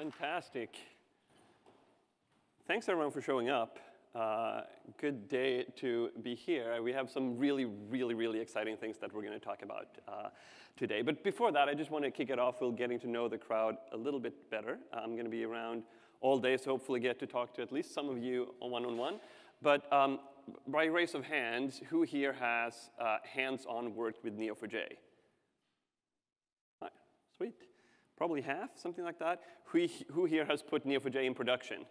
Fantastic. Thanks, everyone, for showing up. Good day to be here. We have some really exciting things that we're going to talk about today. But before that, I just want to kick it off with getting to know the crowd a little bit better. I'm going to be around all day, so hopefully get to talk to at least some of you one-on-one. But by raise of hands, who here has hands-on worked with Neo4j? Right. Sweet. Probably half, something like that. Who here has put Neo4j in production?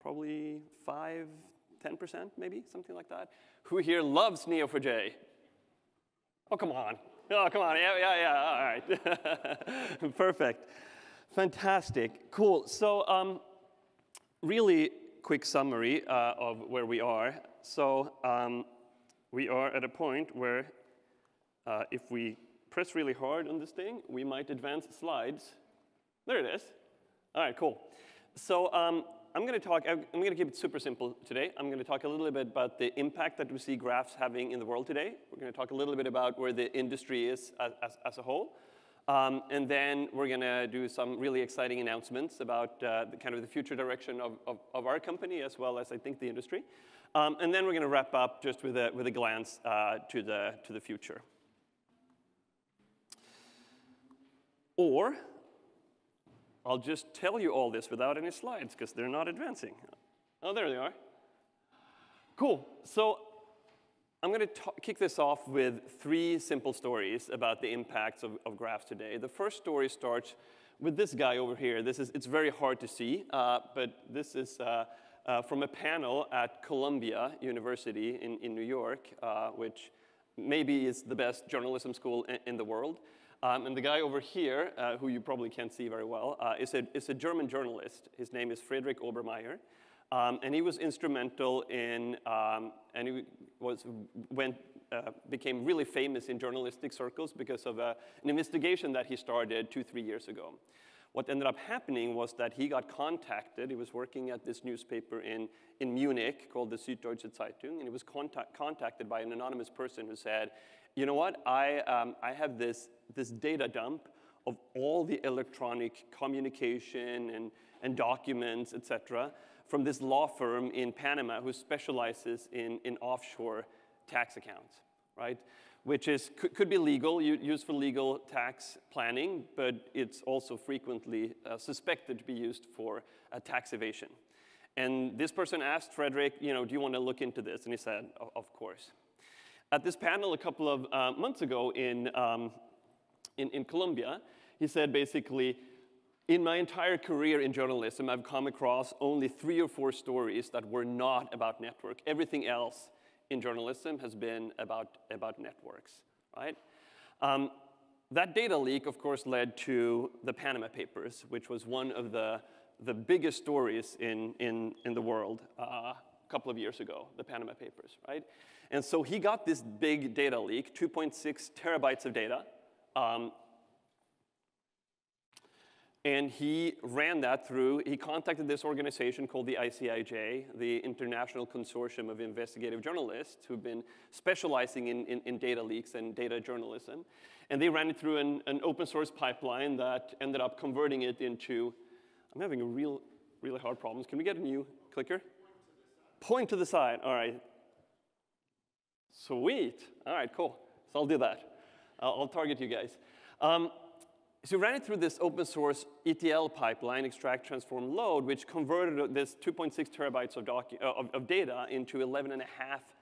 Probably 5, 10%, maybe, something like that. Who here loves Neo4j? Oh, come on. Oh, come on. Yeah, all right. Perfect. Fantastic. Cool. So really quick summary of where we are. So we are at a point where if we press really hard on this thing, we might advance slides. There it is. All right, cool. So I'm going to keep it super simple today. I'm going to talk a little bit about the impact that we see graphs having in the world today. We're going to talk a little bit about where the industry is as a whole. And then we're going to do some really exciting announcements about the future direction of our company, as well as, I think, the industry. And then we're going to wrap up just with a glance to the future. Or I'll just tell you all this without any slides, because they're not advancing. Oh, there they are. Cool. So I'm going to kick this off with 3 simple stories about the impacts of graphs today. The first story starts with this guy over here. It's very hard to see, but this is from a panel at Columbia University in New York, which maybe is the best journalism school in the world. And the guy over here, who you probably can't see very well, is a German journalist. His name is Friedrich Obermeier. And he was instrumental in, and he became really famous in journalistic circles because of an investigation that he started 2-3 years ago. What ended up happening was that he got contacted. He was working at this newspaper in Munich called the Süddeutsche Zeitung, and he was contacted by an anonymous person who said, you know what, I have this data dump of all the electronic communication and documents, et cetera, from this law firm in Panama who specializes in offshore tax accounts, right? Which could be legal, used for legal tax planning, but it's also frequently suspected to be used for tax evasion. And this person asked Frederick, do you want to look into this? And he said, of course. At this panel a couple of months ago in Columbia, he said basically, in my entire career in journalism, I've come across only 3 or 4 stories that were not about network. Everything else in journalism has been about networks, right? That data leak, of course, led to the Panama Papers, which was one of the biggest stories in the world a couple of years ago, the Panama Papers, right? And so he got this big data leak, 2.6 terabytes of data. And he ran that through, he contacted this organization called the ICIJ, the International Consortium of Investigative Journalists, who've been specializing in data leaks and data journalism. And they ran it through an open source pipeline that ended up converting it into, I'm having a really hard problem. Can we get a new clicker? Point to the side. All right. Sweet. All right, cool. So I'll do that. I'll target you guys. So we ran it through this open source ETL pipeline, extract, transform, load, which converted this 2.6 terabytes of data into 11.5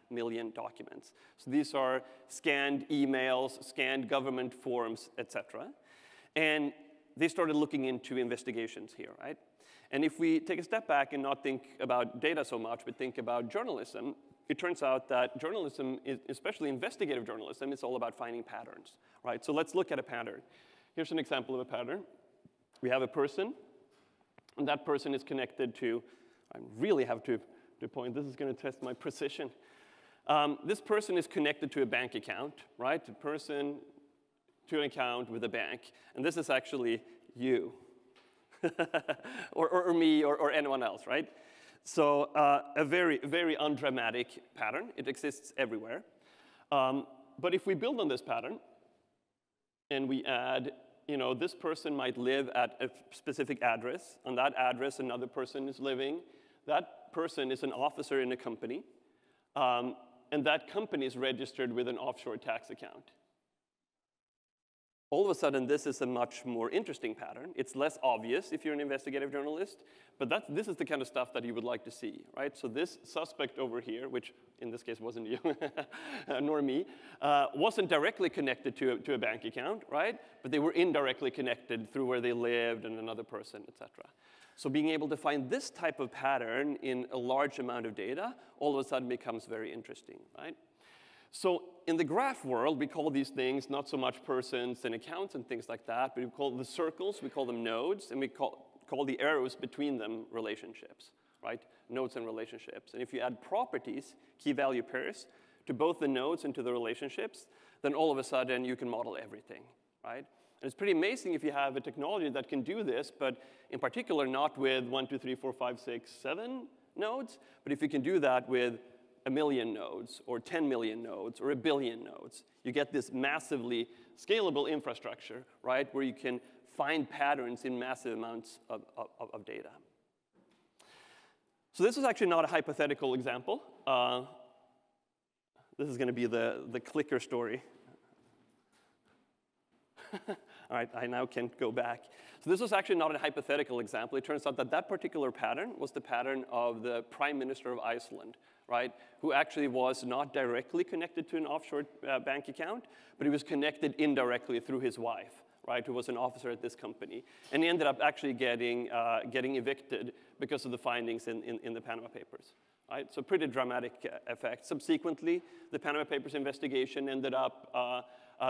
million documents. So these are scanned emails, scanned government forms, et cetera. And they started looking into investigations here, right? And if we take a step back and not think about data so much, but think about journalism, it turns out that journalism, especially investigative journalism, is all about finding patterns, right? So let's look at a pattern. Here's an example of a pattern. We have a person, and that person is connected to, I really have to point, this is going to test my precision. This person is connected to a bank account, right? A person to an account with a bank. And this is actually you, or me, or anyone else, right? So a very undramatic pattern. It exists everywhere. But if we build on this pattern, and we add this person might live at a specific address. On that address, another person is living. That person is an officer in a company. And that company is registered with an offshore tax account. All of a sudden, this is a much more interesting pattern. It's less obvious if you're an investigative journalist, but this is the kind of stuff that you would like to see, right? So this suspect over here, which in this case wasn't you, nor me, wasn't directly connected to a bank account, right? But they were indirectly connected through where they lived and another person, et cetera. So being able to find this type of pattern in a large amount of data all of a sudden becomes very interesting, right? So in the graph world, we call these things not so much persons and accounts and things like that, but we call the circles, we call them nodes, and we call the arrows between them relationships, right? Nodes and relationships. And if you add properties, key value pairs, to both the nodes and to the relationships, then all of a sudden you can model everything, right? And it's pretty amazing if you have a technology that can do this, but in particular not with 1, 2, 3, 4, 5, 6, 7 nodes, but if you can do that with 1 million nodes, or 10 million nodes, or 1 billion nodes. You get this massively scalable infrastructure, right, where you can find patterns in massive amounts of data. So this is actually not a hypothetical example. This is going to be the clicker story. All right, I now can go back. So this was actually not a hypothetical example. It turns out that that particular pattern was the pattern of the Prime Minister of Iceland, right, who actually was not directly connected to an offshore bank account, but he was connected indirectly through his wife, right, who was an officer at this company. And he ended up actually getting evicted because of the findings in the Panama Papers. Right? So pretty dramatic effect. Subsequently, the Panama Papers investigation ended up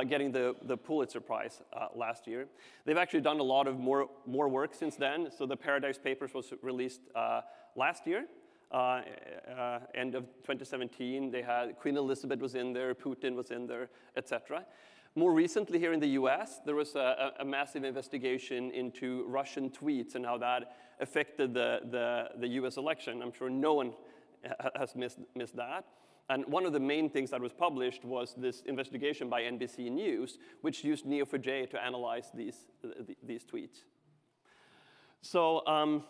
getting the Pulitzer Prize last year. They've actually done a lot of more work since then. So the Paradise Papers was released last year. End of 2017, they had Queen Elizabeth was in there, Putin was in there, etc. More recently here in the US, there was a massive investigation into Russian tweets and how that affected the US election. I'm sure no one has missed that. And one of the main things that was published was this investigation by NBC News, which used Neo4j to analyze these tweets. So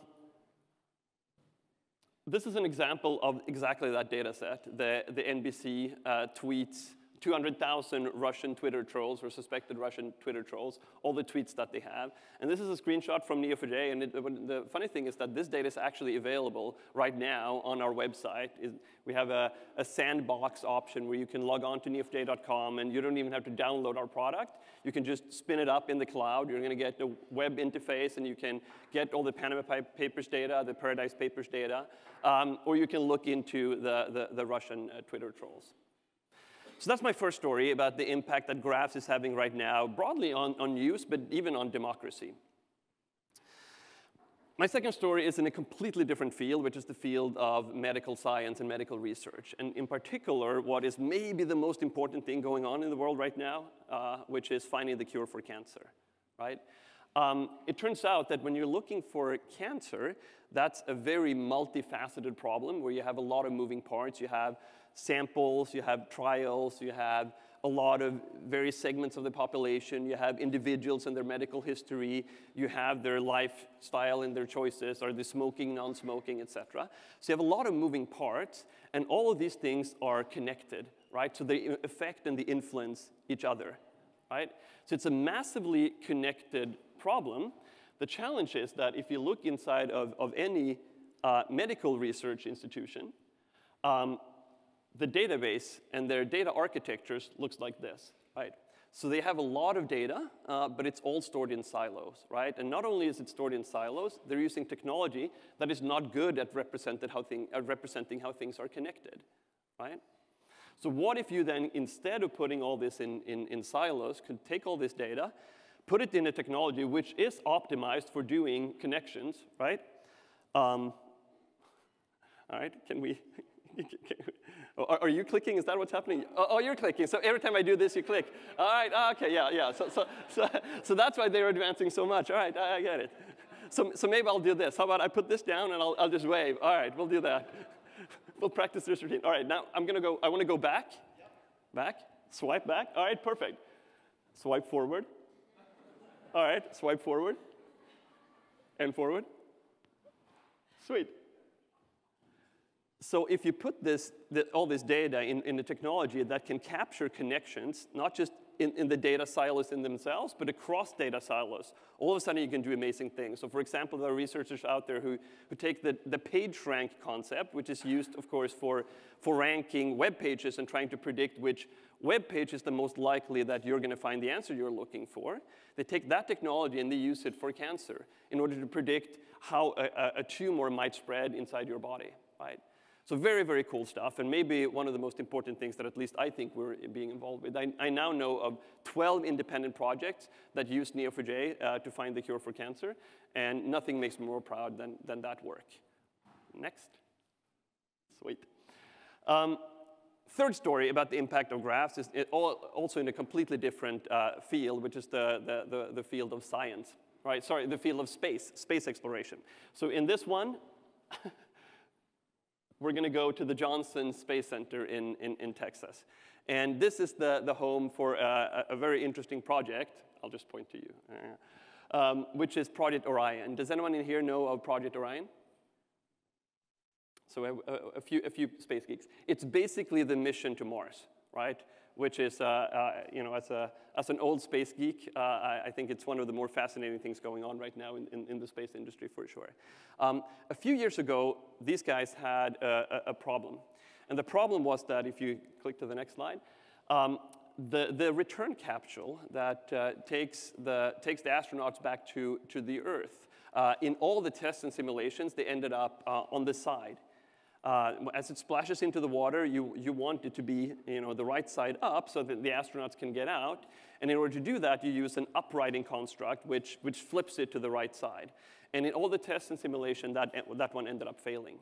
this is an example of exactly that data set, the NBC tweets, 200,000 Russian Twitter trolls or suspected Russian Twitter trolls, all the tweets that they have. And this is a screenshot from Neo4j, and the funny thing is that this data is actually available right now on our website. We have a sandbox option where you can log on to neo4j.com, and you don't even have to download our product. You can just spin it up in the cloud. You're going to get the web interface, and you can get all the Panama Papers data, the Paradise Papers data, or you can look into the Russian Twitter trolls. So that's my first story about the impact that graphs is having right now, broadly on news, but even on democracy. My second story is in a completely different field, which is the field of medical science and medical research. And in particular, what is maybe the most important thing going on in the world right now, which is finding the cure for cancer, right? It turns out that when you're looking for cancer, that's a very multifaceted problem where you have a lot of moving parts. You have samples, you have trials, you have a lot of various segments of the population, you have individuals and their medical history, you have their lifestyle and their choices, are they smoking, non-smoking, etc. So you have a lot of moving parts, and all of these things are connected, right? So they affect and they influence each other, right? So it's a massively connected problem. The challenge is that if you look inside of any medical research institution, the database and their data architectures looks like this, right? So they have a lot of data, but it's all stored in silos, right? And not only is it stored in silos, they're using technology that is not good at representing how things are connected, right? So what if you then, instead of putting all this in silos, could take all this data, put it in a technology which is optimized for doing connections, right? All right, can we? Are you clicking? Is that what's happening? Oh, you're clicking. So every time I do this, you click. All right. Okay. Yeah. So that's why they're advancing so much. All right. I get it. So maybe I'll do this. How about I put this down and I'll just wave. All right. We'll do that. We'll practice this routine. All right. Now I'm gonna go. I want to go back. Back. Swipe back. All right. Perfect. Swipe forward. All right, swipe forward and forward. Sweet. So if you put all this data in the technology that can capture connections, not just in the data silos in themselves, but across data silos, all of a sudden you can do amazing things. So for example, there are researchers out there who take the page rank concept, which is used, of course, for ranking web pages and trying to predict which web page is the most likely that you're going to find the answer you're looking for. They take that technology and they use it for cancer in order to predict how a tumor might spread inside your body, right? So very, very cool stuff, and maybe one of the most important things that at least I think we're being involved with. I now know of 12 independent projects that use Neo4j to find the cure for cancer, and nothing makes me more proud than that work. Next. Sweet. Third story about the impact of graphs is also in a completely different field, which is the field of science, right? Sorry, the field of space exploration. So in this one, we're going to go to the Johnson Space Center in Texas. And this is the home for a very interesting project. I'll just point to you, which is Project Orion. Does anyone in here know of Project Orion? So a few space geeks. It's basically the mission to Mars, right? Which is, as an old space geek, I think it's one of the more fascinating things going on right now in the space industry for sure. A few years ago, these guys had a problem. And the problem was that, if you click to the next slide, the return capsule that takes the astronauts back to the Earth, in all the tests and simulations, they ended up on the side. As it splashes into the water, you want it to be the right side up so that the astronauts can get out. And in order to do that, you use an uprighting construct, which flips it to the right side. And in all the tests and simulation, that one ended up failing.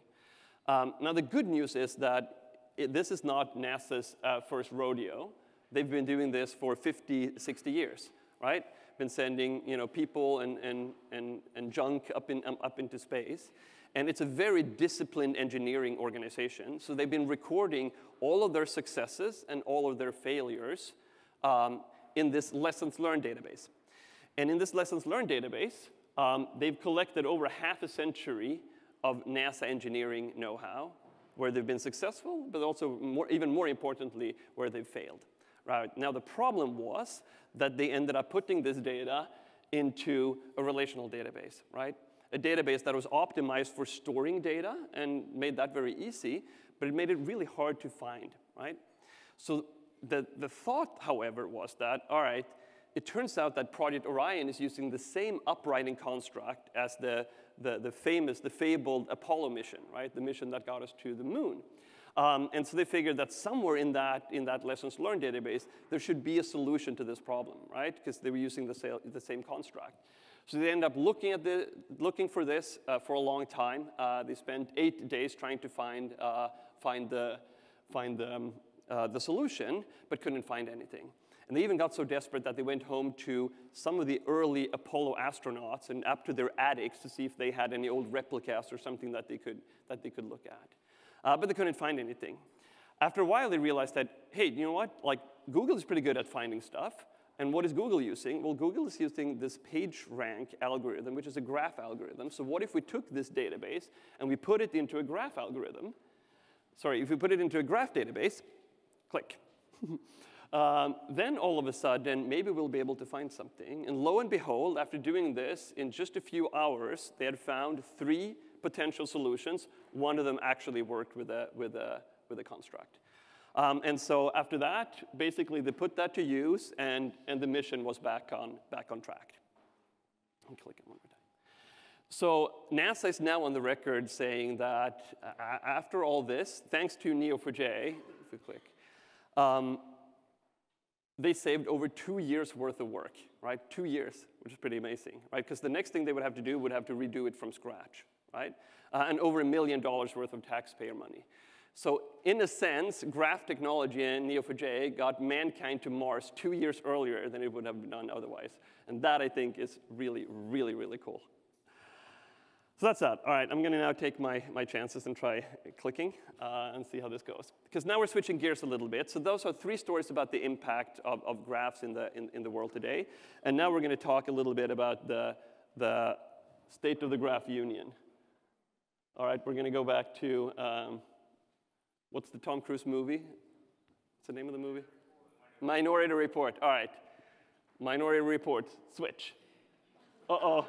Now, the good news is that this is not NASA's first rodeo. They've been doing this for 50, 60 years, right? Been sending people and junk up into space. And it's a very disciplined engineering organization. So they've been recording all of their successes and all of their failures in this lessons learned database. And in this lessons learned database, they've collected over half a century of NASA engineering know-how, where they've been successful, but also even more importantly, where they've failed. Right? Now, the problem was that they ended up putting this data into a relational database, right? A database that was optimized for storing data and made that very easy, but it made it really hard to find, right? So the thought, however, was that, all right, it turns out that Project Orion is using the same uprighting construct as the fabled Apollo mission, right? The mission that got us to the moon. And so they figured that somewhere in that lessons learned database, there should be a solution to this problem, right? Because they were using the same construct. So they ended up looking for this for a long time. They spent 8 days trying to find the solution, but couldn't find anything. And they even got so desperate that they went home to some of the early Apollo astronauts and up to their attics to see if they had any old replicas or something that they could look at. But they couldn't find anything. After a while, they realized that, hey, you know what? Like, Google is pretty good at finding stuff. And what is Google using? Well, Google is using this PageRank algorithm, which is a graph algorithm. So what if we took this database and we put it into a graph algorithm? Sorry, if we put it into a graph database, click. Then all of a sudden, maybe we'll be able to find something. And lo and behold, after doing this, in just a few hours, they had found 3 potential solutions. One of them actually worked with a construct. And so after that, basically, they put that to use, and the mission was back on track. I'm clicking one more time. So NASA is now on the record saying that after all this, thanks to Neo4j, if we click, they saved over 2 years worth of work, right? 2 years, which is pretty amazing, right? Because the next thing they would have to do would have to redo it from scratch, right? And over $1 million worth of taxpayer money. So in a sense, graph technology and Neo4j got mankind to Mars 2 years earlier than it would have been done otherwise. And that, I think, is really, really, really cool. So that's that. All right, I'm going to now take my chances and try clicking and see how this goes. Because now we're switching gears a little bit. So those are 3 stories about the impact of graphs in the world today. And now we're going to talk a little bit about the state of the graph union. All right, we're going to go back to, what's the Tom Cruise movie? What's the name of the movie? Minority Report. All right, Minority Report, switch. Uh-oh.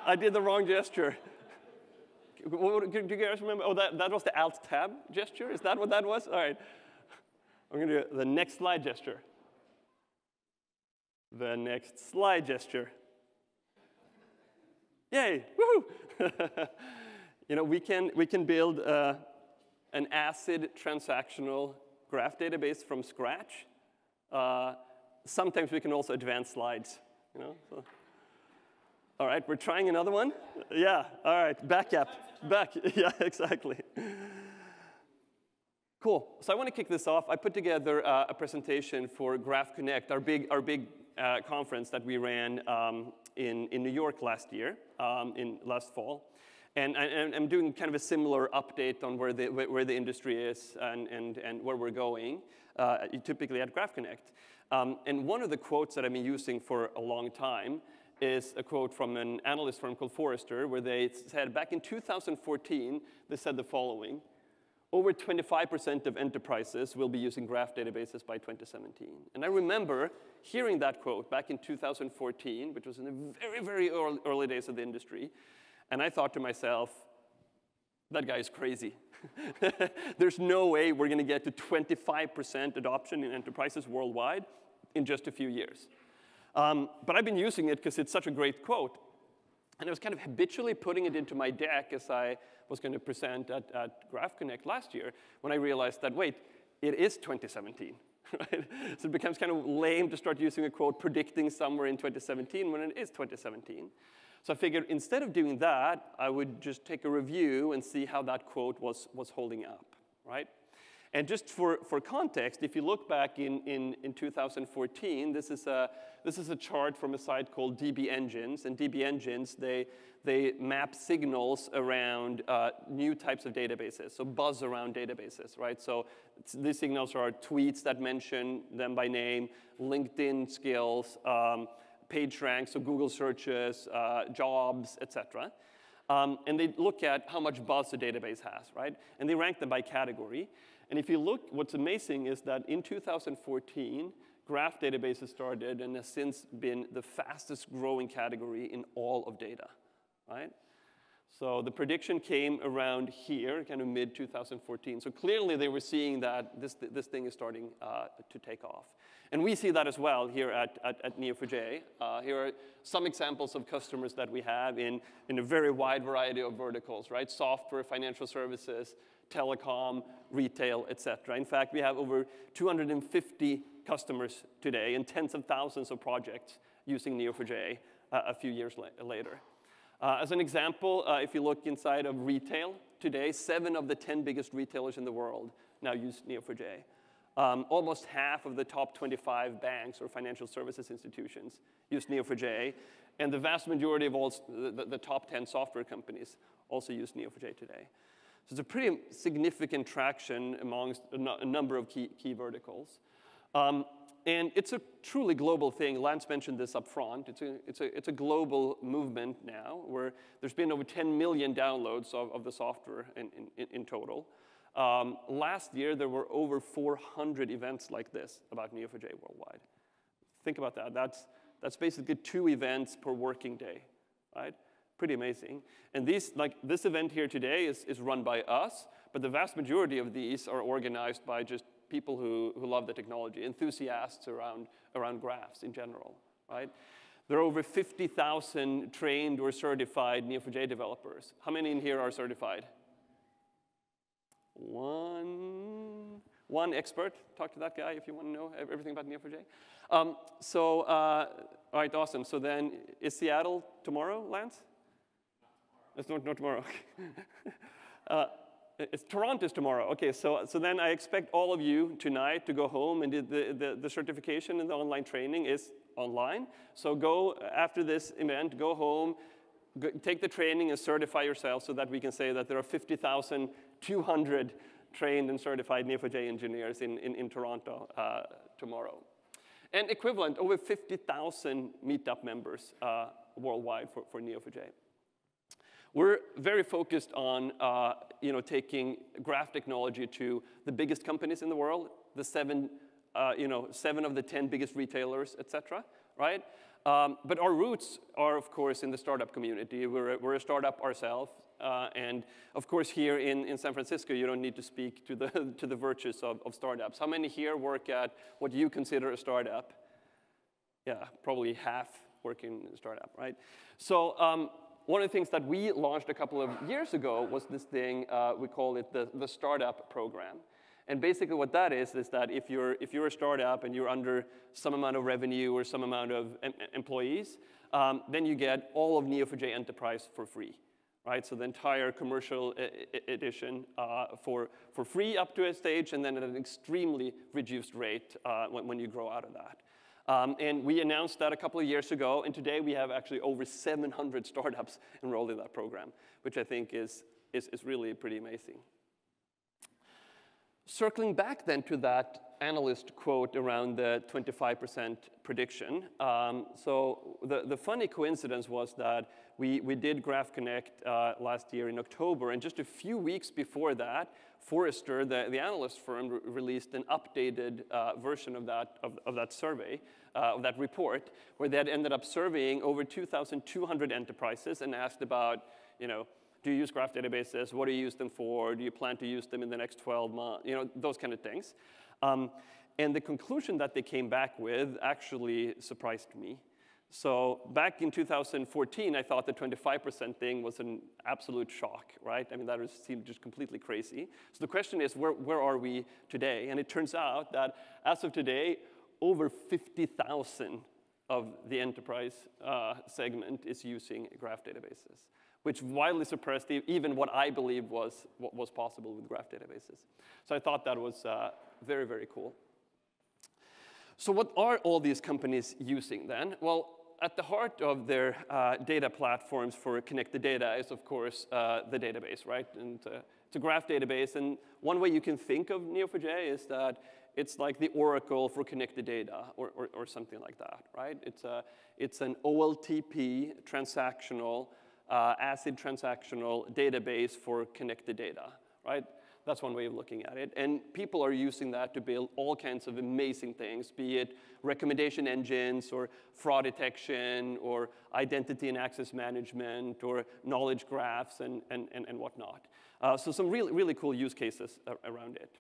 I did the wrong gesture. Do you guys remember? Oh, that was the Alt-Tab gesture? Is that what that was? All right. I'm going to do the next slide gesture. The next slide gesture. Yay, woohoo! You know, we can build an ACID transactional graph database from scratch. Sometimes we can also advance slides, you know. So. All right, we're trying another one. Yeah, all right, back. Yeah, exactly. Cool, so I want to kick this off. I put together a presentation for Graph Connect, our big conference that we ran in New York last year, last fall. And I'm doing kind of a similar update on where the industry is and where we're going, typically at Graph Connect. And one of the quotes that I've been using for a long time is a quote from an analyst firm called Forrester, where they said back in 2014, they said the following: over 25% of enterprises will be using graph databases by 2017. And I remember hearing that quote back in 2014, which was in the very, very early days of the industry. And I thought to myself, that guy is crazy. There's no way we're going to get to 25% adoption in enterprises worldwide in just a few years. But I've been using it because it's such a great quote. And I was kind of habitually putting it into my deck as I was going to present at Graph Connect last year, when I realized that, wait, it is 2017. Right? So it becomes kind of lame to start using a quote predicting somewhere in 2017 when it is 2017. So I figured instead of doing that, I would just take a review and see how that quote was holding up, right? And just for context, if you look back in 2014, this is a chart from a site called DB Engines. And DB Engines, they map signals around new types of databases, so buzz around databases, right? So these signals are tweets that mention them by name, LinkedIn skills, page ranks, so Google searches, jobs, et cetera. And they look at how much buzz a database has, right? And they rank them by category. And if you look, what's amazing is that in 2014, graph databases started and has since been the fastest growing category in all of data, right? So the prediction came around here, kind of mid-2014. So clearly they were seeing that this thing is starting to take off. And we see that as well here at Neo4j. Here are some examples of customers that we have in a very wide variety of verticals, right? Software, financial services, telecom, retail, et cetera. In fact, we have over 250 customers today and tens of thousands of projects using Neo4j a few years later. As an example, if you look inside of retail today, 7 of the 10 biggest retailers in the world now use Neo4j. Almost half of the top 25 banks or financial services institutions use Neo4j, and the vast majority of all the top 10 software companies also use Neo4j today. So it's a pretty significant traction amongst a number of key verticals. And it's a truly global thing. Lance mentioned this up front. It's a global movement now, where there's been over 10 million downloads of the software in total. Last year, there were over 400 events like this about Neo4j worldwide. Think about that. That's basically 2 events per working day, right? Pretty amazing. And this event here today is run by us, but the vast majority of these are organized by just people who love the technology, enthusiasts around graphs in general, right? There are over 50,000 trained or certified Neo4j developers. How many in here are certified? One expert. Talk to that guy if you want to know everything about Neo4j. All right, awesome. So then, is Seattle tomorrow, Lance? It's not tomorrow. It's Toronto's tomorrow. Okay, so then I expect all of you tonight to go home, and the certification and the online training is online. So go, after this event, go home, take the training and certify yourself so that we can say that there are 50,200 trained and certified Neo4j engineers in Toronto tomorrow. And equivalent, over 50,000 meetup members worldwide for Neo4j. We're very focused on taking graph technology to the biggest companies in the world, the 7 of the 10 biggest retailers, et cetera, right? But our roots are, of course, in the startup community. We're a startup ourselves. And of course, here in San Francisco, you don't need to speak to the virtues of startups. How many here work at what you consider a startup? Yeah, probably half working in a startup, right? So one of the things that we launched a couple of years ago was this thing, we call it the startup program. And basically what that is that if you're a startup and you're under some amount of revenue or some amount of employees, then you get all of Neo4j Enterprise for free, right? So the entire commercial edition for free up to a stage, and then at an extremely reduced rate when you grow out of that. And we announced that a couple of years ago, and today we have actually over 700 startups enrolled in that program, which I think is really pretty amazing. Circling back then to that analyst quote around the 25% prediction. So the funny coincidence was that we did Graph Connect last year in October, and just a few weeks before that, Forrester, the analyst firm, released an updated version of that survey, of that report, where they had ended up surveying over 2,200 enterprises and asked about, do you use graph databases? What do you use them for? Do you plan to use them in the next 12 months? Those kind of things. And the conclusion that they came back with actually surprised me. So back in 2014, I thought the 25% thing was an absolute shock, right? I mean, that seemed just completely crazy. So the question is, where are we today? And it turns out that as of today, over 50,000 of the enterprise segment is using graph databases, which widely surpassed even what I believed was possible with graph databases. So I thought that was very, very cool. So what are all these companies using then? Well, at the heart of their data platforms for connected data is, of course, the database, right? And it's a graph database. And one way you can think of Neo4j is that it's like the Oracle for connected data or something like that, right? It's an OLTP transactional, ACID transactional database for connected data, right? That's one way of looking at it. And people are using that to build all kinds of amazing things, be it recommendation engines or fraud detection or identity and access management or knowledge graphs and whatnot. So some really, really cool use cases around it.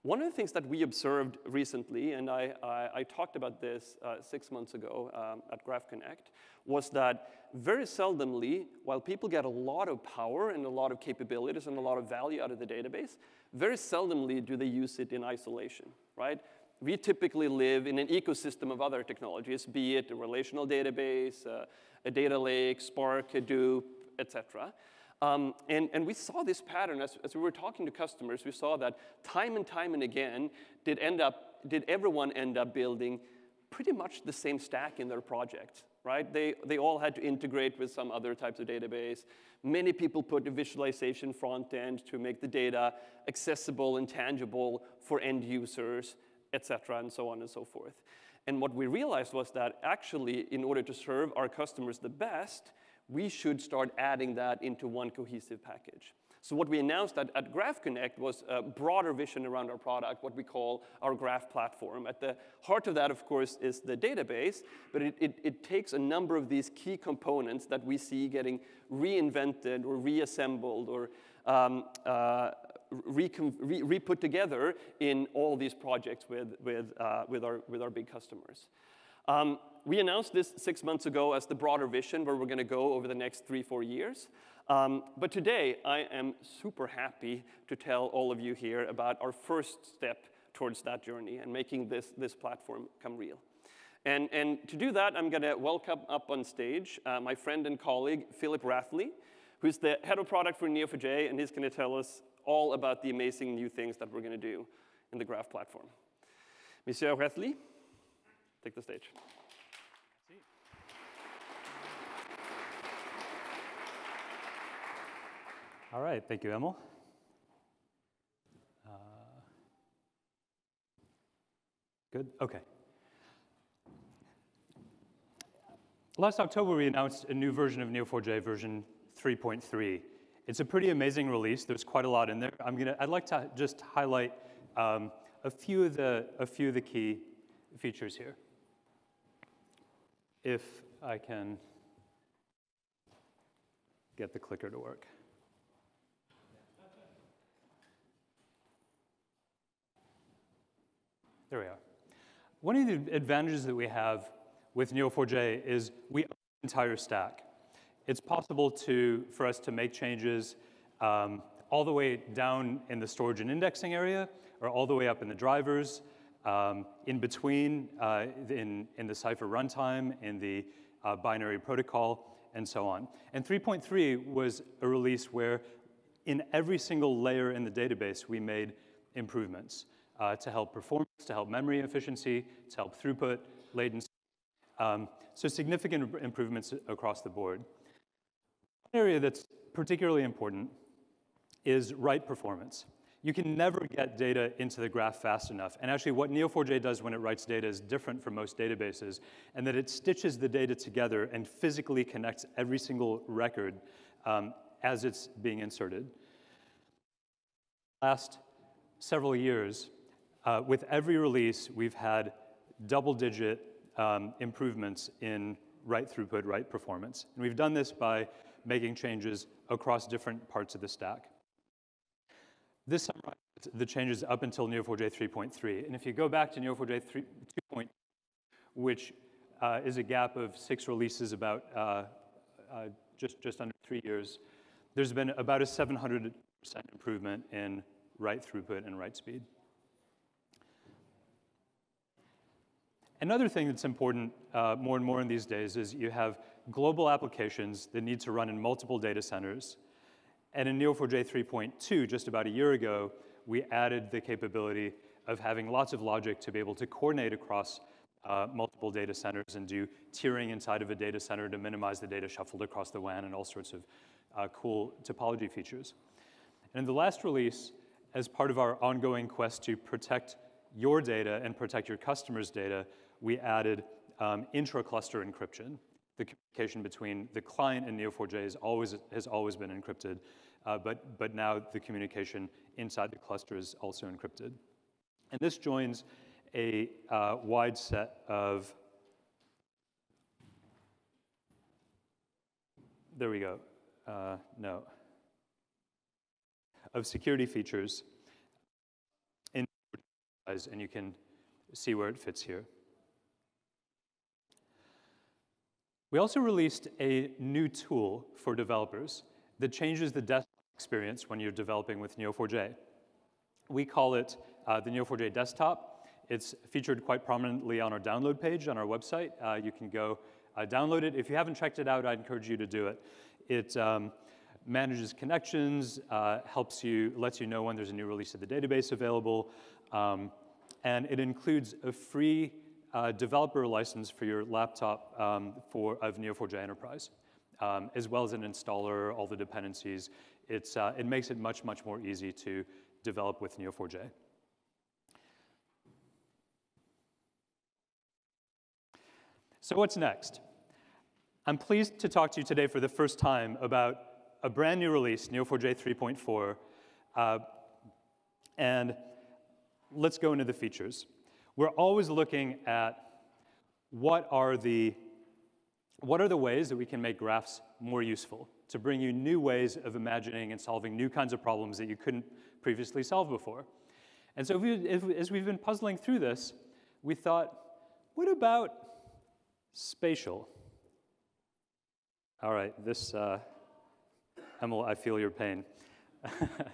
One of the things that we observed recently, and I talked about this 6 months ago at Graph Connect, was that very seldomly, while people get a lot of power and a lot of capabilities and a lot of value out of the database, very seldomly do they use it in isolation, right? We typically live in an ecosystem of other technologies, be it a relational database, a data lake, Spark, Hadoop, et cetera. And we saw this pattern as we were talking to customers. We saw that time and again, did everyone end up building pretty much the same stack in their projects, right? They all had to integrate with some other types of database. Many people put a visualization front end to make the data accessible and tangible for end users, et cetera, and so on and so forth. And what we realized was that actually, in order to serve our customers the best, we should start adding that into one cohesive package. So what we announced at Graph Connect was a broader vision around our product, what we call our graph platform. At the heart of that, of course, is the database, but it takes a number of these key components that we see getting reinvented or reassembled or re-put together in all these projects with our big customers. We announced this 6 months ago as the broader vision where we're going to go over the next 3-4 years. But today, I am super happy to tell all of you here about our first step towards that journey and making this platform come real. And to do that, I'm going to welcome up on stage my friend and colleague, Philip Rathle, who's the head of product for Neo4j, and he's going to tell us all about the amazing new things that we're going to do in the graph platform. Monsieur Rathle, take the stage. All right, thank you, Emil. Good, okay. Last October, we announced a new version of Neo4j, version 3.3. It's a pretty amazing release. There's quite a lot in there. I'd like to just highlight a few of the key features here. If I can get the clicker to work. There we are. One of the advantages that we have with Neo4j is we own the entire stack. It's possible for us to make changes all the way down in the storage and indexing area, or all the way up in the drivers, in between, in the Cypher runtime, in the binary protocol, and so on. And 3.3 was a release where in every single layer in the database, we made improvements to help performance, to help memory efficiency, to help throughput, latency. So significant improvements across the board. One area that's particularly important is write performance. You can never get data into the graph fast enough. And actually, what Neo4j does when it writes data is different from most databases, and that it stitches the data together and physically connects every single record as it's being inserted. Last several years, with every release, we've had double-digit improvements in write throughput, write performance. And we've done this by making changes across different parts of the stack. This summarizes the changes up until Neo4j 3.3. And if you go back to Neo4j 2.0, which is a gap of 6 releases, about just under 3 years, there's been about a 700% improvement in write throughput and write speed. Another thing that's important more and more in these days is you have global applications that need to run in multiple data centers. And in Neo4j 3.2, just about a year ago, we added the capability of having lots of logic to be able to coordinate across multiple data centers and do tiering inside of a data center to minimize the data shuffled across the WAN and all sorts of cool topology features. And in the last release, as part of our ongoing quest to protect your data and protect your customers' data, we added intra-cluster encryption. The communication between the client and Neo4j has always been encrypted, but now the communication inside the cluster is also encrypted. And this joins a wide set of, there we go, no, of security features in, and you can see where it fits here. We also released a new tool for developers that changes the desktop experience when you're developing with Neo4j. We call it the Neo4j desktop. It's featured quite prominently on our download page on our website. You can go download it. If you haven't checked it out, I'd encourage you to do it. It manages connections, lets you know when there's a new release of the database available, and it includes a free developer license for your laptop of Neo4j Enterprise, as well as an installer, all the dependencies. It makes it much, much more easy to develop with Neo4j. So what's next? I'm pleased to talk to you today for the first time about a brand new release, Neo4j 3.4, and let's go into the features. We're always looking at what are the ways that we can make graphs more useful, to bring you new ways of imagining and solving new kinds of problems that you couldn't previously solve before. And so as we've been puzzling through this, we thought, what about spatial? All right, this, Emil, I feel your pain.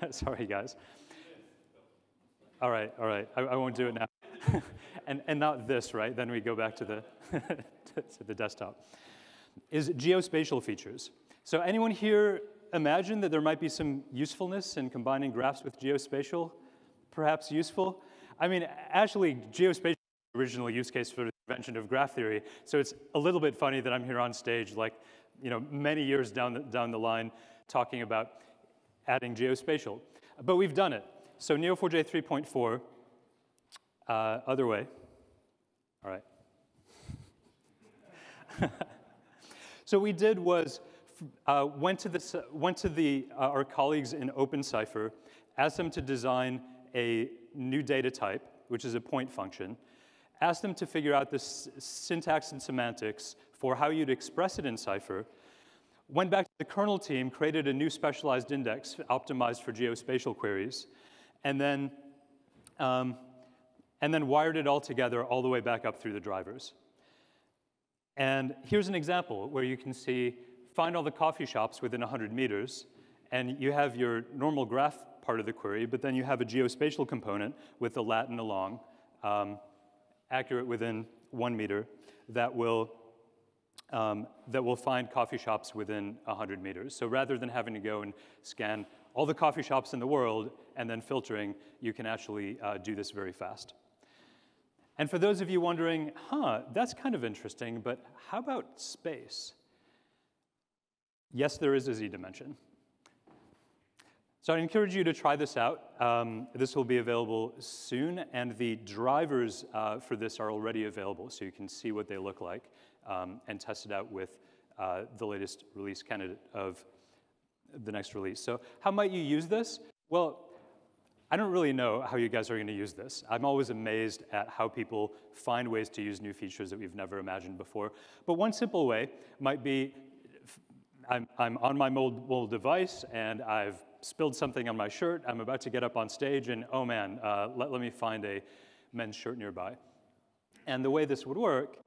Sorry, guys. All right, I won't do it now. and not this, right? Then we go back to the, to the desktop. Is geospatial features. So anyone here imagine that there might be some usefulness in combining graphs with geospatial? Perhaps useful? I mean, actually, geospatial is the original use case for the invention of graph theory. So it's a little bit funny that I'm here on stage, like, many years down the line, talking about adding geospatial. But we've done it. So Neo4j 3.4, other way. All right. So what we did was went to our colleagues in OpenCipher, asked them to design a new data type, which is a point function, asked them to figure out the syntax and semantics for how you'd express it in Cypher, went back to the kernel team, created a new specialized index optimized for geospatial queries, and then wired it all together all the way back up through the drivers. And here's an example where you can see, find all the coffee shops within 100 meters, and you have your normal graph part of the query, but then you have a geospatial component with the lat and the long, accurate within 1 meter, that will find coffee shops within 100 meters. So rather than having to go and scan all the coffee shops in the world and then filtering, you can actually do this very fast. And for those of you wondering, that's kind of interesting, but how about space? Yes, there is a z-dimension. So I encourage you to try this out. This will be available soon, and the drivers for this are already available, so you can see what they look like and test it out with the latest release candidate of the next release. So how might you use this? Well, I don't really know how you guys are going to use this. I'm always amazed at how people find ways to use new features that we've never imagined before. But one simple way might be, I'm on my mobile device, and I've spilled something on my shirt. I'm about to get up on stage, and oh man, let me find a men's shirt nearby. And the way this would work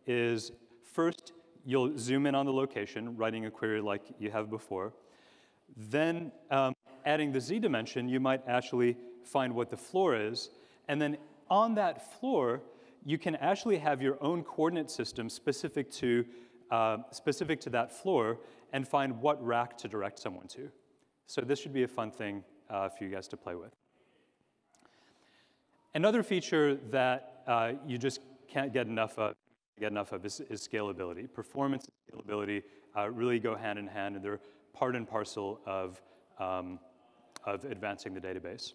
is, first, you'll zoom in on the location, writing a query like you have before. Then, adding the z-dimension, you might actually find what the floor is. And then on that floor, you can actually have your own coordinate system specific to that floor and find what rack to direct someone to. So this should be a fun thing for you guys to play with. Another feature that you just can't get enough of is scalability. Performance and scalability really go hand in hand, and they're part and parcel of advancing the database.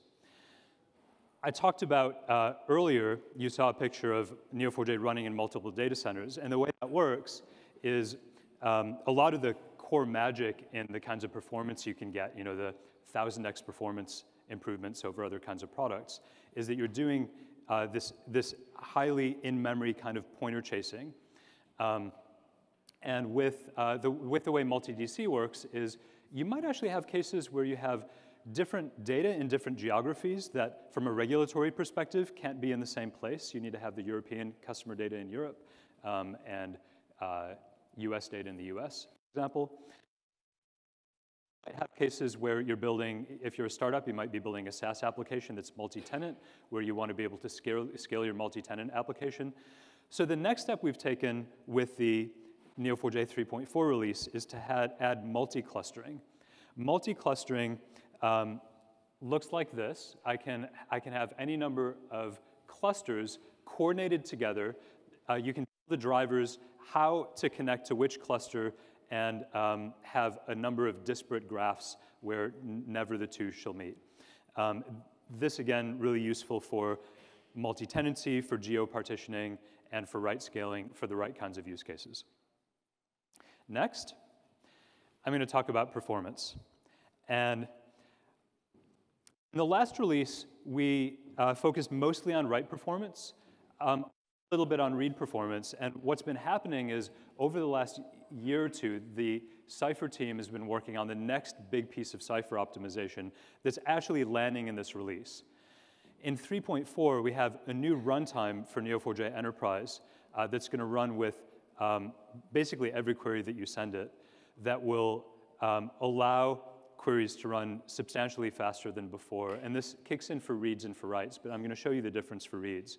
I talked about earlier, you saw a picture of Neo4j running in multiple data centers, and the way that works is a lot of the core magic in the kinds of performance you can get, you know, the 1000x performance improvements over other kinds of products, is that you're doing this highly in-memory kind of pointer chasing. And with the way multi-DC works is you might actually have cases where you have different data in different geographies that, from a regulatory perspective, can't be in the same place. You need to have the European customer data in Europe and US data in the US, for example. I have cases where you're building, if you're a startup, you might be building a SaaS application that's multi-tenant, where you want to be able to scale your multi-tenant application. So the next step we've taken with the Neo4j 3.4 release is to add multi-clustering. Multi-clustering looks like this. I can have any number of clusters coordinated together. You can tell the drivers how to connect to which cluster and have a number of disparate graphs where never the two shall meet. This, again, really useful for multi-tenancy, for geo-partitioning, and for right scaling for the right kinds of use cases. Next, I'm going to talk about performance. And in the last release, we focused mostly on write performance, a little bit on read performance. And what's been happening is, over the last year or two, the Cypher team has been working on the next big piece of Cypher optimization that's actually landing in this release. In 3.4, we have a new runtime for Neo4j Enterprise that's going to run with basically every query that you send it, that will allow queries to run substantially faster than before. And this kicks in for reads and for writes, but I'm going to show you the difference for reads.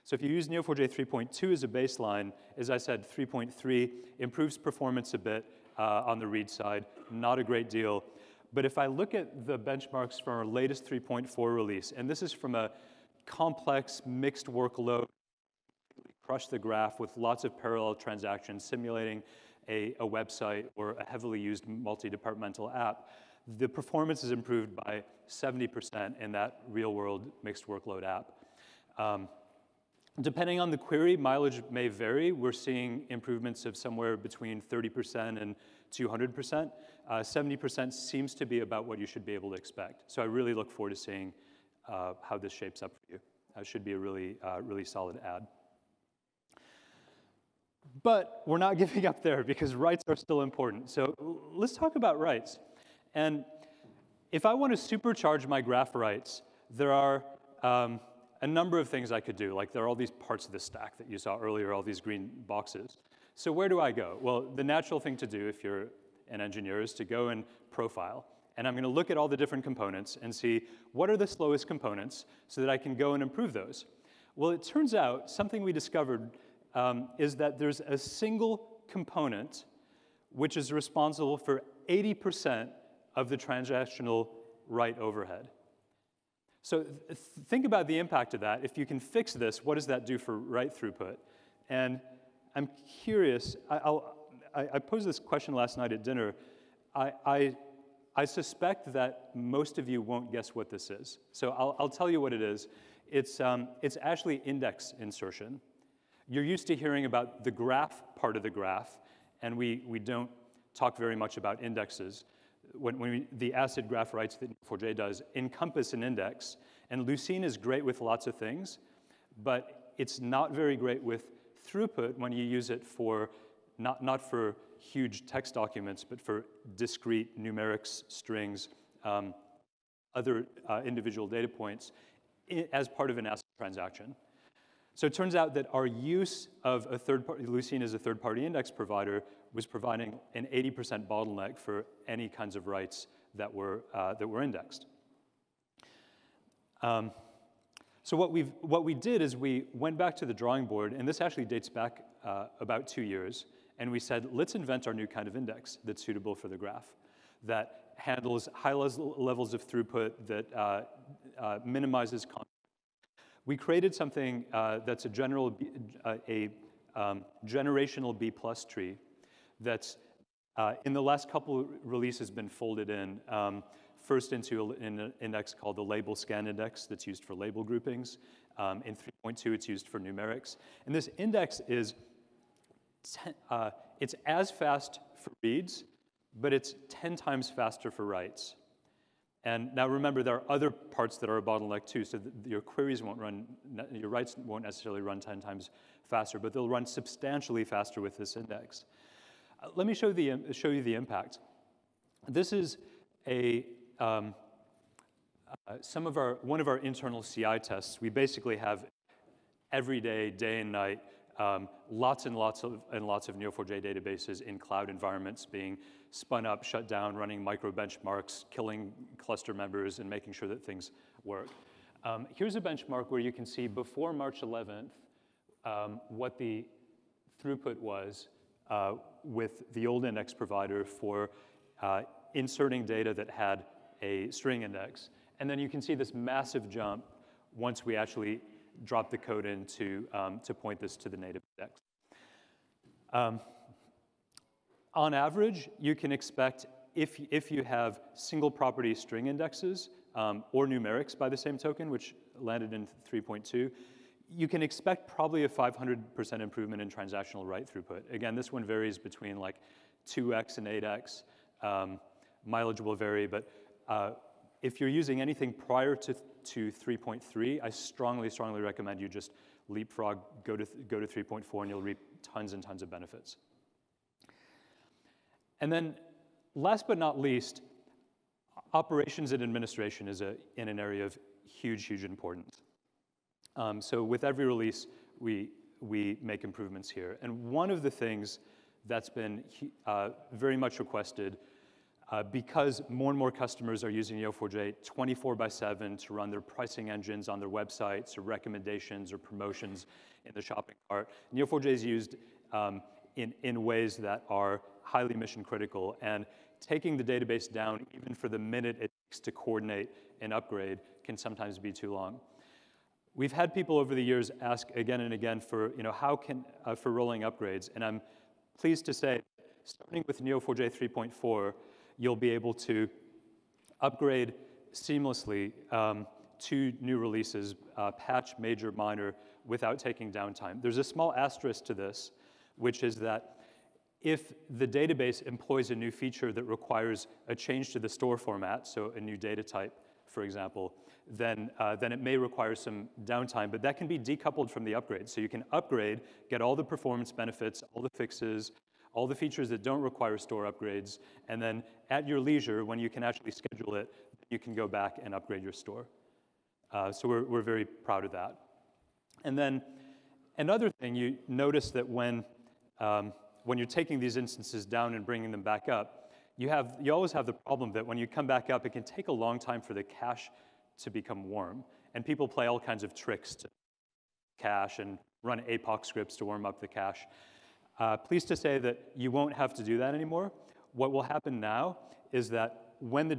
So if you use Neo4j 3.2 as a baseline, as I said, 3.3 improves performance a bit on the read side, not a great deal. But if I look at the benchmarks from our latest 3.4 release, and this is from a complex mixed workload, crush the graph with lots of parallel transactions simulating a website or a heavily used multi-departmental app, the performance is improved by 70% in that real-world mixed workload app. Depending on the query, mileage may vary. We're seeing improvements of somewhere between 30% and 200%. 70% seems to be about what you should be able to expect. So I really look forward to seeing how this shapes up for you. It should be a really, really solid ad. But we're not giving up there because writes are still important. So let's talk about writes. And if I want to supercharge my graph writes, there are a number of things I could do. Like there are all these parts of the stack that you saw earlier, all these green boxes. So where do I go? Well, the natural thing to do if you're an engineer is to go and profile. And I'm going to look at all the different components and see what are the slowest components so that I can go and improve those. Well, it turns out something we discovered is that there's a single component which is responsible for 80% of the transactional write overhead. So think about the impact of that. If you can fix this, what does that do for write throughput? And I'm curious, I posed this question last night at dinner. I suspect that most of you won't guess what this is. So I'll tell you what it is. It's actually index insertion. You're used to hearing about the graph part of the graph, and we don't talk very much about indexes. The ACID graph writes that Neo4j does encompass an index, and Lucene is great with lots of things, but it's not very great with throughput when you use it for, not for huge text documents, but for discrete numerics, strings, other individual data points as part of an ACID transaction. So it turns out that our use of a third-party, Lucene as a third-party index provider, was providing an 80% bottleneck for any kinds of writes that were indexed. So what we did is we went back to the drawing board, and this actually dates back about 2 years, and we said, let's invent our new kind of index that's suitable for the graph, that handles high levels of throughput, that minimizes context. We created something that's a generational B+ tree that's in the last couple releases been folded in, first into an index called the label scan index that's used for label groupings. In 3.2, it's used for numerics. And this index is, it's as fast for reads, but it's 10 times faster for writes. And now remember, there are other parts that are a bottleneck too, so that your queries won't run, your writes won't necessarily run 10 times faster, but they'll run substantially faster with this index. Let me show you the impact. This is one of our internal CI tests. We basically have every day and night, lots and lots of Neo4j databases in cloud environments being spun up, shut down, running micro benchmarks, killing cluster members, and making sure that things work. Here's a benchmark where you can see before March 11th what the throughput was with the old index provider for inserting data that had a string index. And then you can see this massive jump once we actually drop the code in to point this to the native index. On average, you can expect, if you have single property string indexes or numerics by the same token, which landed in 3.2, you can expect probably a 500% improvement in transactional write throughput. Again, this one varies between like 2x and 8x. Mileage will vary, but if you're using anything prior to 3.3, I strongly recommend you just leapfrog, go to 3.4, and you'll reap tons and tons of benefits. And then, last but not least, operations and administration is in an area of huge importance. So with every release, we make improvements here. And one of the things that's been very much requested, because more and more customers are using Neo4j 24/7 to run their pricing engines on their websites, or recommendations, or promotions in the shopping cart, Neo4j is used in ways that are highly mission critical, and taking the database down even for the minute it takes to coordinate an upgrade can sometimes be too long. We've had people over the years ask again and again for, for rolling upgrades, and I'm pleased to say, starting with Neo4j 3.4, you'll be able to upgrade seamlessly to new releases, patch major, minor, without taking downtime. There's a small asterisk to this, which is that if the database employs a new feature that requires a change to the store format, so a new data type, for example, then it may require some downtime, but that can be decoupled from the upgrade. So you can upgrade, get all the performance benefits, all the fixes, all the features that don't require store upgrades, and then at your leisure, when you can actually schedule it, you can go back and upgrade your store. So we're very proud of that. And then another thing, you notice that when you're taking these instances down and bringing them back up, you always have the problem that when you come back up, it can take a long time for the cache to become warm. And people play all kinds of tricks to cache and run APOC scripts to warm up the cache. Pleased to say that you won't have to do that anymore. What will happen now is that when the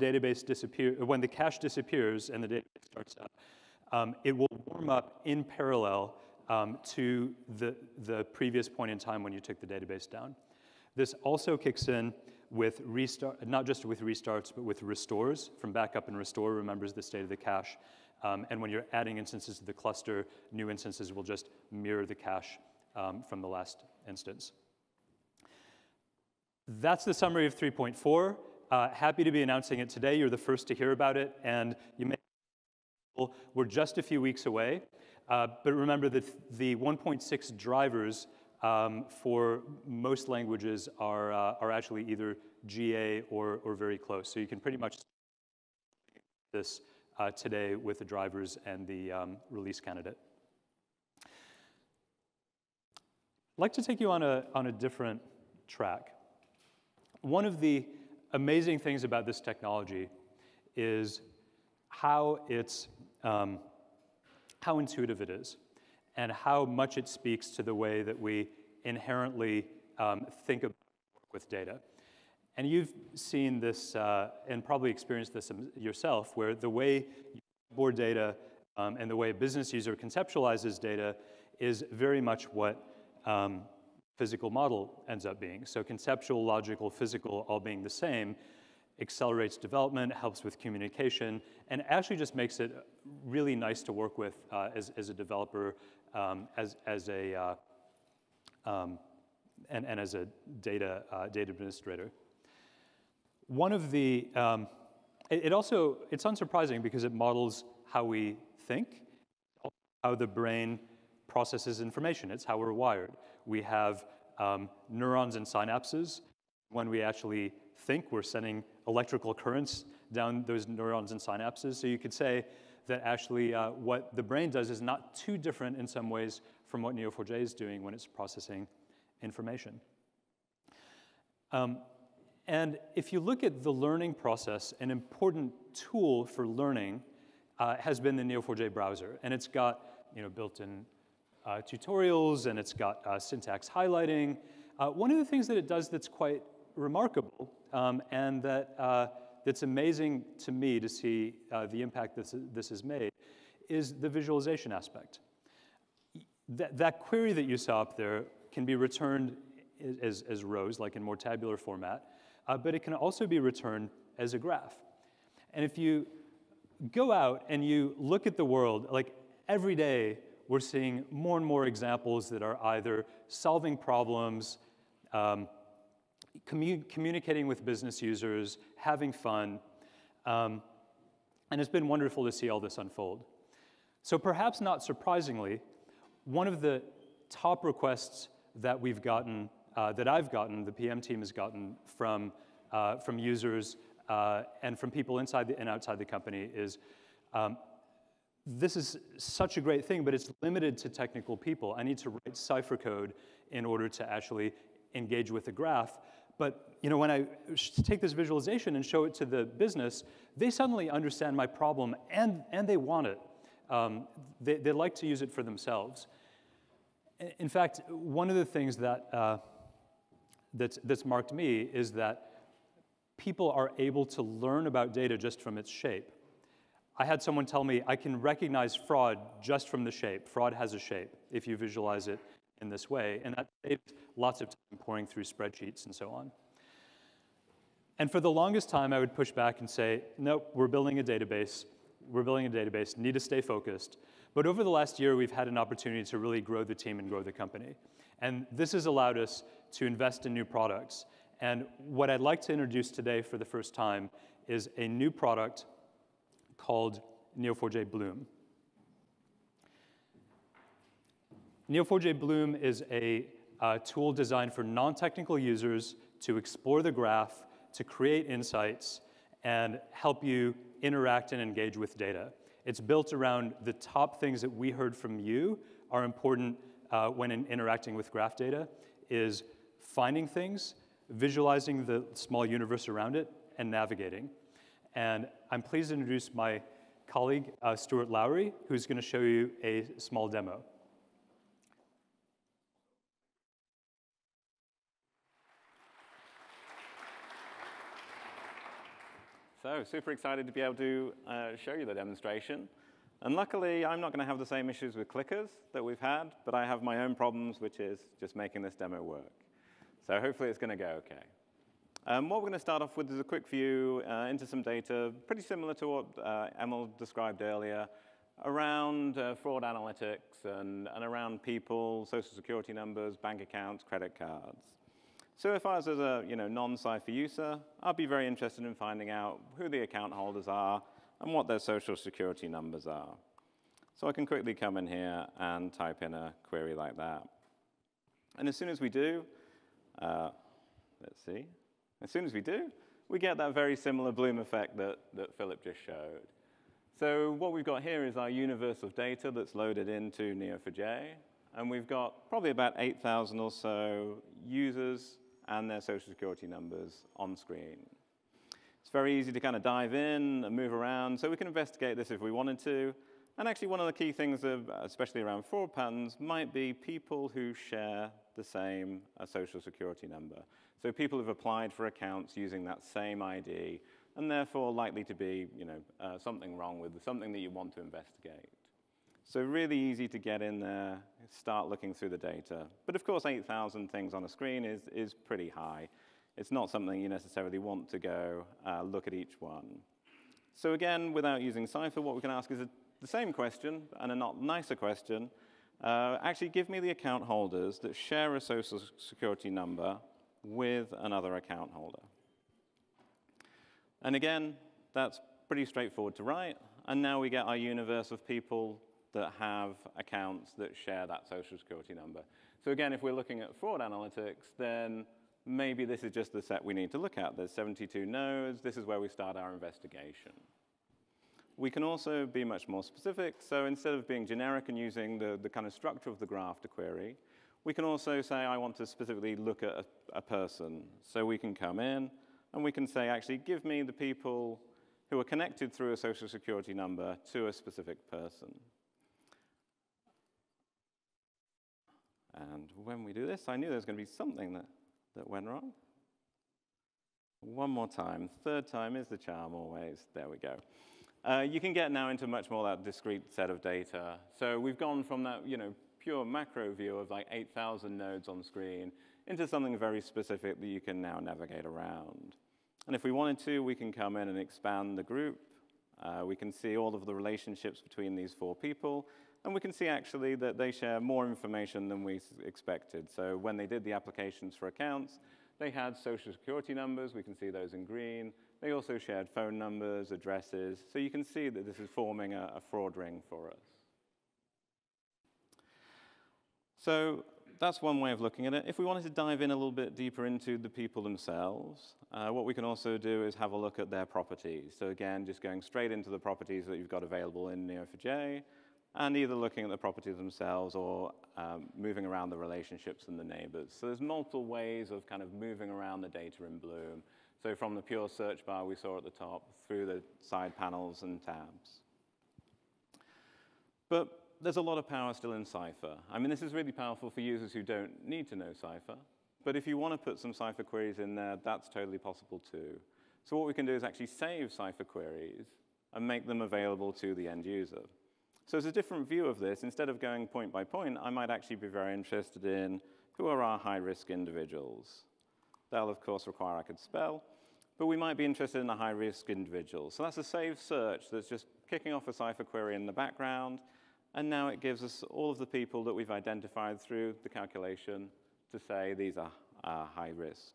cache disappears and the database starts up, it will warm up in parallel to the previous point in time when you took the database down. This also kicks in with not just with restarts, but with restores. From backup and restore remembers the state of the cache. And when you're adding instances to the cluster, new instances will just mirror the cache from the last instance. That's the summary of 3.4. Happy to be announcing it today. You're the first to hear about it, and you may we're just a few weeks away. But remember that the 1.6 drivers for most languages are actually either GA or very close. So you can pretty much this today with the drivers and the release candidate. I'd like to take you on a different track. One of the amazing things about this technology is how intuitive it is, and how much it speaks to the way that we inherently think about work with data. And you've seen this and probably experienced this yourself, where the way you onboard data and the way a business user conceptualizes data is very much what physical model ends up being. So conceptual, logical, physical all being the same accelerates development, helps with communication, and actually just makes it really nice to work with as a developer, and as a data administrator. One of the it's unsurprising because it models how we think, how the brain processes information. It's how we're wired. We have neurons and synapses. When we actually think, we're sending electrical currents down those neurons and synapses. So you could say that actually what the brain does is not too different in some ways from what Neo4j is doing when it's processing information. And if you look at the learning process, an important tool for learning has been the Neo4j browser. And it's got built-in tutorials, and it's got syntax highlighting. One of the things that it does that's quite remarkable, and that's amazing to me to see the impact this has made, is the visualization aspect. That query that you saw up there can be returned as rows, like in more tabular format, but it can also be returned as a graph. And if you go out and you look at the world, like every day we're seeing more and more examples that are either solving problems, communicating with business users, having fun, and it's been wonderful to see all this unfold. So perhaps not surprisingly, one of the top requests that we've gotten, that I've gotten, the PM team has gotten from users and from people inside and outside the company is, this is such a great thing, but it's limited to technical people. I need to write cipher code in order to actually engage with the graph. But when I take this visualization and show it to the business, they suddenly understand my problem and they want it. They like to use it for themselves. In fact, one of the things that's marked me is that people are able to learn about data just from its shape. I had someone tell me, I can recognize fraud just from the shape. Fraud has a shape if you visualize it in this way, and that saves lots of time pouring through spreadsheets and so on. And for the longest time, I would push back and say, nope, we're building a database. We're building a database, need to stay focused. But over the last year, we've had an opportunity to really grow the team and grow the company. And this has allowed us to invest in new products. And what I'd like to introduce today for the first time is a new product called Neo4j Bloom. Neo4j Bloom is a tool designed for non-technical users to explore the graph, to create insights, and help you interact and engage with data. It's built around the top things that we heard from you are important when interacting with graph data, is finding things, visualizing the small universe around it, and navigating. And I'm pleased to introduce my colleague, Stuart Laurie, who's going to show you a small demo. So, super excited to be able to show you the demonstration. And luckily, I'm not going to have the same issues with clickers that we've had, but I have my own problems, which is just making this demo work. So hopefully it's going to go OK. What we're going to start off with is a quick view into some data, pretty similar to what Emil described earlier, around fraud analytics and around people, social security numbers, bank accounts, credit cards. So if I was as a non-Cypher user, I'd be very interested in finding out who the account holders are and what their social security numbers are. So I can quickly come in here and type in a query like that. And as soon as we do, let's see. As soon as we do, we get that very similar Bloom effect that Philip just showed. So what we've got here is our universe of data that's loaded into Neo4j. And we've got probably about 8,000 or so users and their social security numbers on screen. It's very easy to kind of dive in and move around, so we can investigate this if we wanted to. And actually, one of the key things, especially around fraud patterns, might be people who share the same social security number. So people who've applied for accounts using that same ID, and therefore likely to be something wrong with something that you want to investigate. So really easy to get in there, start looking through the data. But of course, 8,000 things on a screen is pretty high. It's not something you necessarily want to go look at each one. So again, without using Cypher, what we can ask is the same question, and a not nicer question. Actually, give me the account holders that share a social security number with another account holder. And again, that's pretty straightforward to write. And now we get our universe of people that have accounts that share that social security number. So again, if we're looking at fraud analytics, then maybe this is just the set we need to look at. There's 72 nodes. This is where we start our investigation. We can also be much more specific. So instead of being generic and using the kind of structure of the graph to query, we can also say, I want to specifically look at a person. So we can come in, and we can say, actually, give me the people who are connected through a social security number to a specific person. And when we do this, I knew there was going to be something that went wrong. One more time. Third time is the charm always. There we go. You can get now into much more that discrete set of data. So we've gone from that pure macro view of like 8,000 nodes on screen into something very specific that you can now navigate around. And if we wanted to, we can come in and expand the group. We can see all of the relationships between these 4 people. And we can see, actually, that they share more information than we expected. So when they did the applications for accounts, they had social security numbers. We can see those in green. They also shared phone numbers, addresses. So you can see that this is forming a fraud ring for us. So that's one way of looking at it. If we wanted to dive in a little bit deeper into the people themselves, what we can also do is have a look at their properties. So again, just going straight into the properties that you've got available in Neo4j, and either looking at the properties themselves or moving around the relationships and the neighbors. So there's multiple ways of kind of moving around the data in Bloom. So from the pure search bar we saw at the top, through the side panels and tabs. But there's a lot of power still in Cypher. I mean, this is really powerful for users who don't need to know Cypher. But if you want to put some Cypher queries in there, that's totally possible too. So what we can do is actually save Cypher queries and make them available to the end user. So as a different view of this, instead of going point by point, I might actually be very interested in who are our high-risk individuals. That'll, of course, require I could spell. but we might be interested in a high-risk individual. So that's a saved search that's just kicking off a Cypher query in the background, and now it gives us all of the people that we've identified through the calculation to say these are high risk.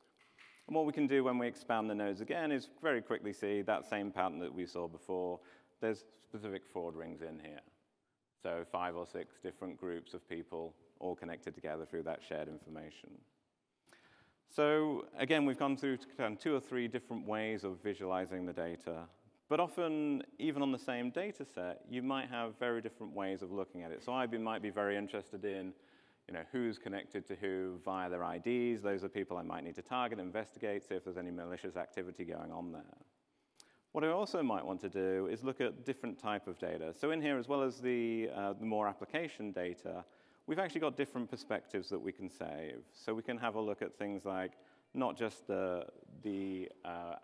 And what we can do when we expand the nodes again is very quickly see that same pattern that we saw before. There's specific fraud rings in here. So 5 or 6 different groups of people all connected together through that shared information. So again, we've gone through kind of 2 or 3 different ways of visualizing the data. But often, even on the same data set, you might have very different ways of looking at it. So I might be very interested in who's connected to who via their IDs. Those are people I might need to target, investigate, see if there's any malicious activity going on there. What I also might want to do is look at different type of data. So in here, as well as the more application data, we've actually got different perspectives that we can save. So we can have a look at things like not just the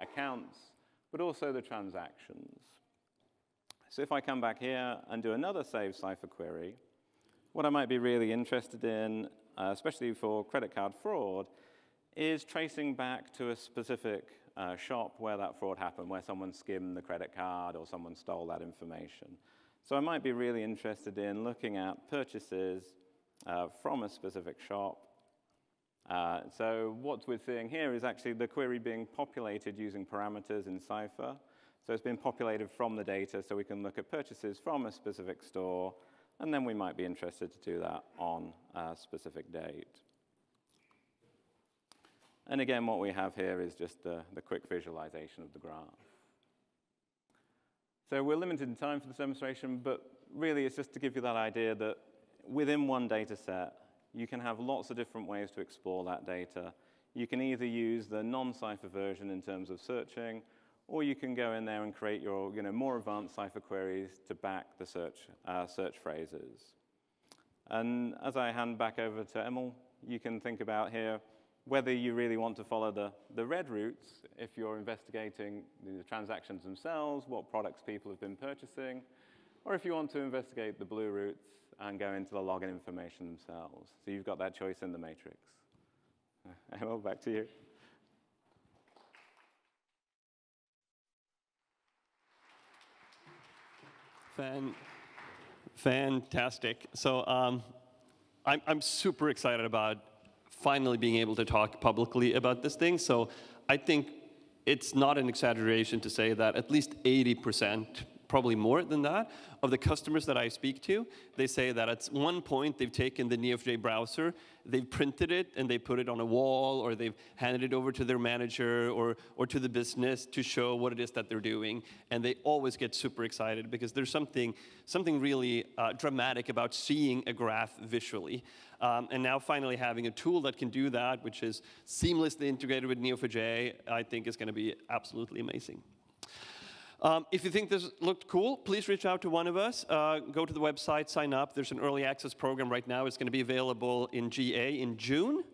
accounts, but also the transactions. So if I come back here and do another save Cypher query, what I might be really interested in, especially for credit card fraud, is tracing back to a specific shop where that fraud happened, where someone skimmed the credit card or someone stole that information. So I might be really interested in looking at purchases from a specific shop. So what we're seeing here is actually the query being populated using parameters in Cypher. So it's been populated from the data, so we can look at purchases from a specific store, and then we might be interested to do that on a specific date. And again, what we have here is just the quick visualization of the graph. So we're limited in time for this demonstration, but really it's just to give you that idea that within one data set, you can have lots of different ways to explore that data. You can either use the non-Cypher version in terms of searching, or you can go in there and create your more advanced Cypher queries to back the search phrases. And as I hand back over to Emil, you can think about here whether you really want to follow the red routes if you're investigating the transactions themselves, what products people have been purchasing, or if you want to investigate the blue routes and go into the login information themselves. So you've got that choice in the matrix. Emil, back to you. Fantastic. So I'm super excited about finally being able to talk publicly about this thing. So I think it's not an exaggeration to say that at least 80%, probably more than that, of the customers that I speak to, they say that at one point they've taken the Neo4j browser, they've printed it, and they put it on a wall, or they've handed it over to their manager or to the business to show what it is that they're doing. And they always get super excited because there's something really dramatic about seeing a graph visually. And now finally having a tool that can do that, which is seamlessly integrated with Neo4j, I think is going to be absolutely amazing. If you think this looked cool, please reach out to one of us. Go to the website, sign up. There's an early access program right now. It's going to be available in GA in June.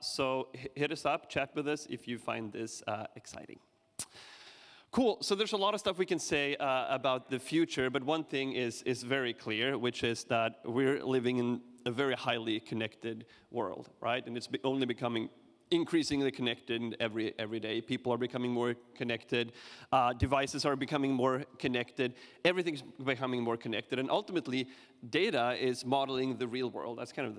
So hit us up, chat with us if you find this exciting. Cool. So there's a lot of stuff we can say about the future, but one thing is very clear, which is that we're living in a very highly connected world, right? And it's only becoming increasingly connected every day. People are becoming more connected. Devices are becoming more connected. Everything's becoming more connected. And ultimately, data is modeling the real world. That's kind of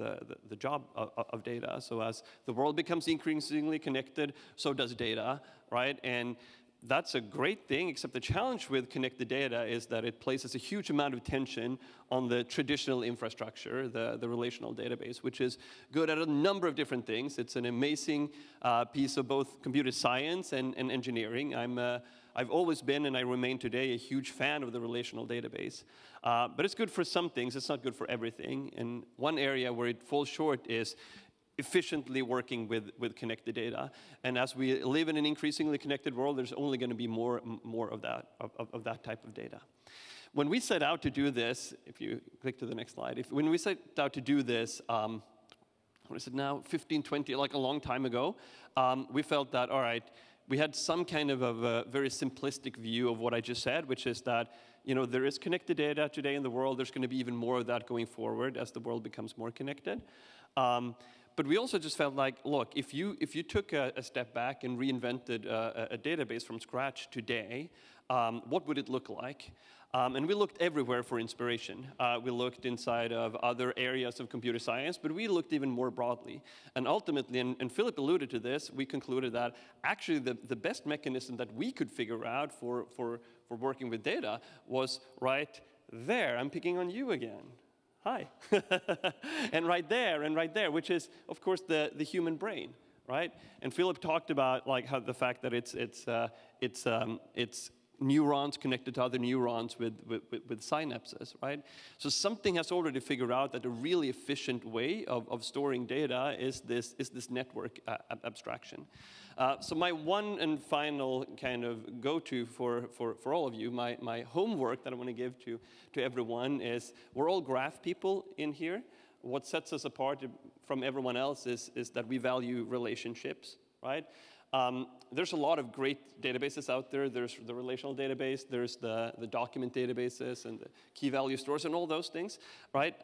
the job of data. So as the world becomes increasingly connected, so does data, right? And that's a great thing, except the challenge with connected data is that it places a huge amount of tension on the traditional infrastructure, the relational database, which is good at a number of different things. It's an amazing piece of both computer science and engineering. I've always been, and I remain today, a huge fan of the relational database. But it's good for some things. It's not good for everything. And one area where it falls short is efficiently working with connected data. And as we live in an increasingly connected world, there's only going to be more of that type of data. When we set out to do this, if you click to the next slide, when we set out to do this, what is it now, 15, 20, like a long time ago, we felt that, all right, we had some kind of a very simplistic view of what I just said, which is that there is connected data today in the world. There's going to be even more of that going forward as the world becomes more connected. But we also just felt like, look, if you took a step back and reinvented a database from scratch today, what would it look like? And we looked everywhere for inspiration. We looked inside of other areas of computer science, but we looked even more broadly. And ultimately, and Philip alluded to this, we concluded that actually the best mechanism that we could figure out for working with data was right there. I'm picking on you again. Hi. and right there, which is, of course, the human brain, right? And Philip talked about like how the fact that it's neurons connected to other neurons with synapses, right? So something has already figured out that a really efficient way of storing data is this network abstraction. So my one and final kind of go-to for all of you, my homework that I want to give to everyone is, we're all graph people in here. What sets us apart from everyone else is that we value relationships, right? There's a lot of great databases out there. There's the relational database, there's the document databases and the key value stores and all those things, right?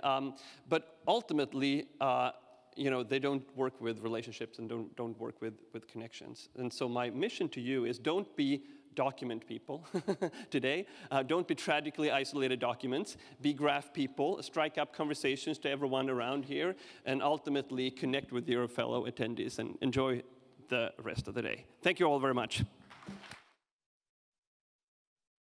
But ultimately, they don't work with relationships and don't work with connections. And so my mission to you is, don't be document people today. Don't be tragically isolated documents. Be graph people. Strike up conversations to everyone around here, and ultimately connect with your fellow attendees and enjoy the rest of the day. Thank you all very much.